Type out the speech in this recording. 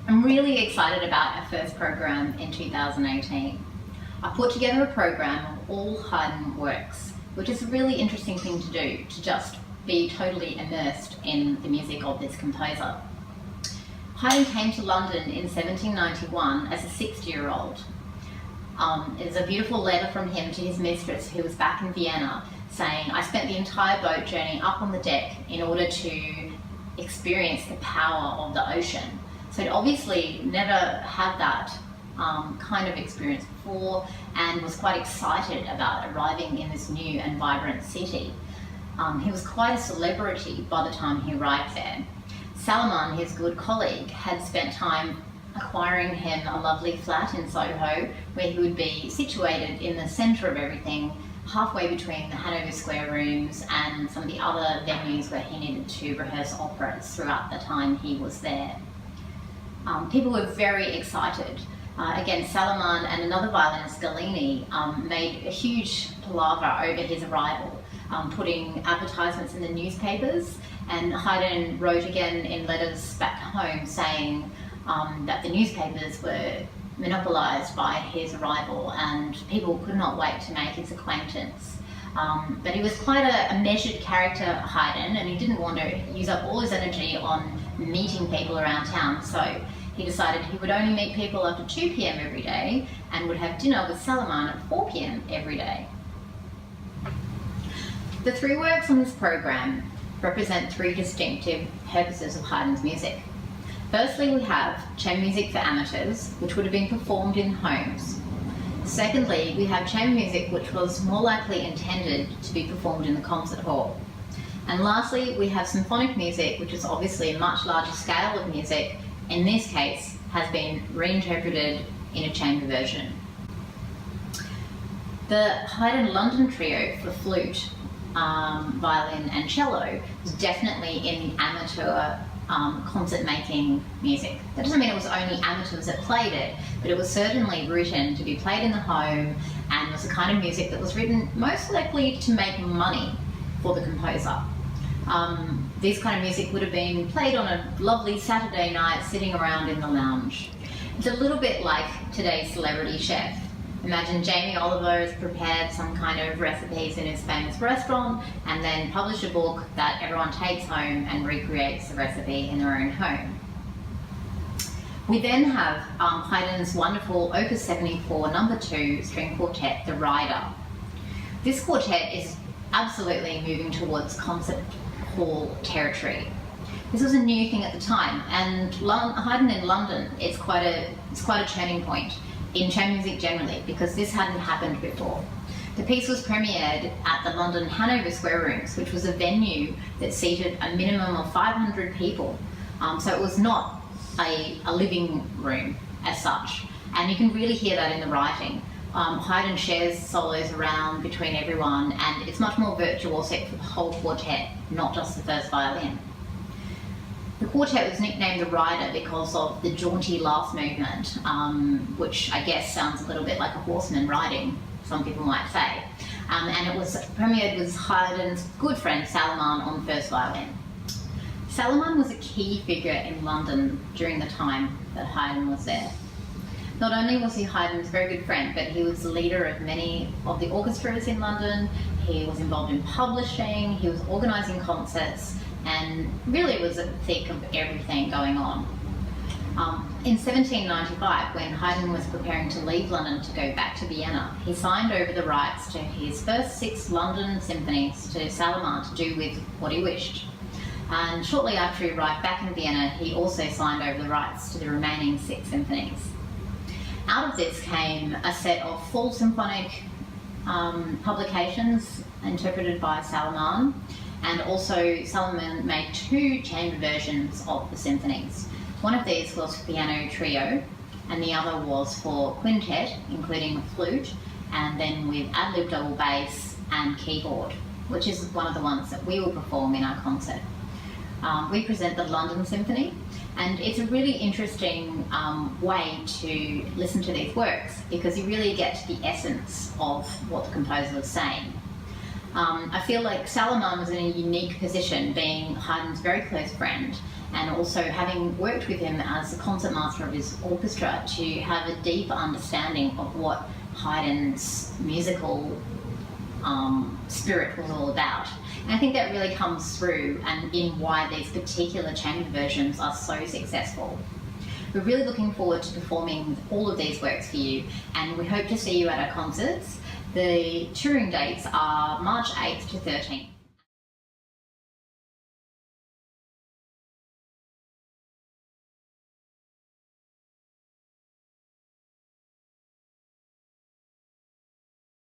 I'm really excited about our first program in 2018. I put together a program of all Haydn works, which is a really interesting thing to do, to just be totally immersed in the music of this composer. Haydn came to London in 1791 as a 60-year-old. There's a beautiful letter from him to his mistress, who was back in Vienna, saying, "I spent the entire boat journey up on the deck in order to experience the power of the ocean." So he'd obviously never had that kind of experience before, and was quite excited about arriving in this new and vibrant city. He was quite a celebrity by the time he arrived there. Salomon, his good colleague, had spent time acquiring him a lovely flat in Soho, where he would be situated in the centre of everything, halfway between the Hanover Square rooms and some of the other venues where he needed to rehearse operas throughout the time he was there. People were very excited. Again, Salomon and another violinist, Galini, made a huge palaver over his arrival, putting advertisements in the newspapers, and Haydn wrote again in letters back home saying that the newspapers were monopolised by his arrival and people could not wait to make his acquaintance. But he was quite a measured character, Haydn, and he didn't want to use up all his energy on meeting people around town, so he decided he would only meet people after 2 p.m. every day and would have dinner with Salomon at 4 p.m. every day. The 3 works on this program represent 3 distinctive purposes of Haydn's music. Firstly, we have chamber music for amateurs, which would have been performed in homes. Secondly, we have chamber music which was more likely intended to be performed in the concert hall. And lastly, we have symphonic music, which is obviously a much larger scale of music. In this case, has been reinterpreted in a chamber version. The Haydn London Trio for flute, violin and cello was definitely in the amateur concert-making music. That doesn't mean it was only amateurs that played it, but it was certainly written to be played in the home and was the kind of music that was written most likely to make money for the composer. This kind of music would have been played on a lovely Saturday night sitting around in the lounge. It's a little bit like today's celebrity chef. Imagine Jamie Oliver has prepared some kind of recipes in his famous restaurant and then published a book that everyone takes home and recreates the recipe in their own home. We then have Haydn's wonderful Opus 74 No. 2 string quartet, the Ryder. This quartet is absolutely moving towards concert hall territory. This was a new thing at the time, and Haydn in London is quite a turning point in chamber music generally, because this hadn't happened before. The piece was premiered at the London Hanover Square Rooms, which was a venue that seated a minimum of 500 people. So it was not a living room as such, and you can really hear that in the writing. Haydn shares solos around between everyone, and it's much more virtuosic for the whole quartet, not just the first violin. The quartet was nicknamed the Ryder because of the jaunty last movement, which I guess sounds a little bit like a horseman riding, some people might say. And it was premiered with Haydn's good friend Salomon on first violin. Salomon was a key figure in London during the time that Haydn was there. Not only was he Haydn's very good friend, but he was the leader of many of the orchestras in London. He was involved in publishing, he was organising concerts, and really was at the thick of everything going on. In 1795, when Haydn was preparing to leave London to go back to Vienna, he signed over the rights to his first 6 London symphonies to Salomon to do with what he wished. And shortly after he arrived back in Vienna, he also signed over the rights to the remaining 6 symphonies. Out of this came a set of full symphonic publications interpreted by Salomon, and also Salomon made 2 chamber versions of the symphonies. One of these was for piano trio, and the other was for quintet, including flute, and then with ad-lib double bass and keyboard, which is one of the ones that we will perform in our concert. We present the London Symphony, and it's a really interesting way to listen to these works, because you really get to the essence of what the composer was saying. I feel like Salomon was in a unique position, being Haydn's very close friend, and also having worked with him as the concertmaster of his orchestra, to have a deep understanding of what Haydn's musical spirit was all about. And I think that really comes through and in why these particular chamber versions are so successful. We're really looking forward to performing all of these works for you, and we hope to see you at our concerts. The touring dates are March 8th to 13th.